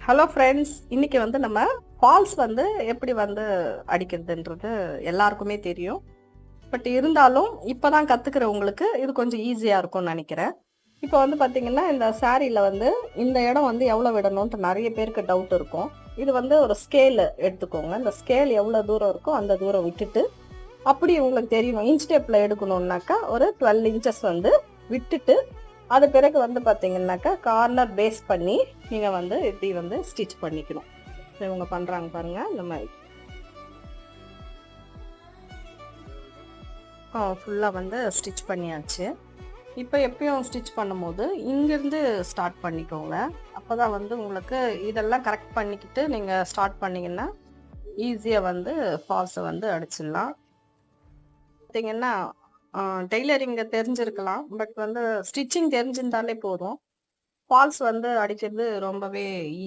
Hello friends, இன்னைக்கு வந்து நம்ம ஃபால்ஸ் வந்து எப்படி வந்து அடிக்கிறதுன்றது எல்லாருக்குமே தெரியும். பட் இருந்தாலும் இப்பதான் கத்துக்கிறவங்களுக்கு இது கொஞ்சம் ஈஸியா இருக்கும்னு நினைக்கிறேன். இப்போ வந்து பாத்தீங்கன்னா, இந்த சாரீல வந்து இந்த இடம் வந்து எவ்வளவு விடணும்னு நிறைய பேருக்கு டவுட் இருக்கும். இது வந்து ஒரு ஸ்கேல் எடுத்துக்கோங்க. இந்த ஸ்கேல் எவ்வளவு தூரம் இருக்கோ அந்த தூரம் விட்டுட்டு, அப்படி உங்களுக்கு தெரியணும் இன்ச் டேப்ல எடுக்கணும்னாக்கா ஒரு 12 இன்ச்சஸ் வந்து விட்டுட்டு, அது பிறகு வந்து பாத்தீங்கன்னாக்கா கார்னர் பேஸ் பண்ணி நீங்க வந்து இப்படி வந்து ஸ்டிச் பண்ணிக்கணும். இவங்க பண்றாங்க பாருங்க இந்த மாதிரி. ஃபுல்லா வந்து ஸ்டிச் பண்ணியாச்சு. இப்போ எப்பயும் ஸ்டிச் பண்ணும்போது இங்கிருந்து ஸ்டார்ட் பண்ணிக்கோங்க. அப்பதான் வந்து உங்களுக்கு இதெல்லாம் கரெக்ட் பண்ணிக்கிட்டு நீங்க ஸ்டார்ட் பண்ணீங்கன்னா ஈஸியா வந்து ஃபால்ஸை வந்து அடிச்சிடலாம். பார்த்தீங்கன்னா டெய்லரிங் தெரிஞ்சிருக்கலாம், பட் வந்து ஸ்டிச்சிங் தெரிஞ்சிருந்தாலே போதும். ஃபால்ஸ் வந்து அடிக்கிறது ரொம்பவே ஈஸி.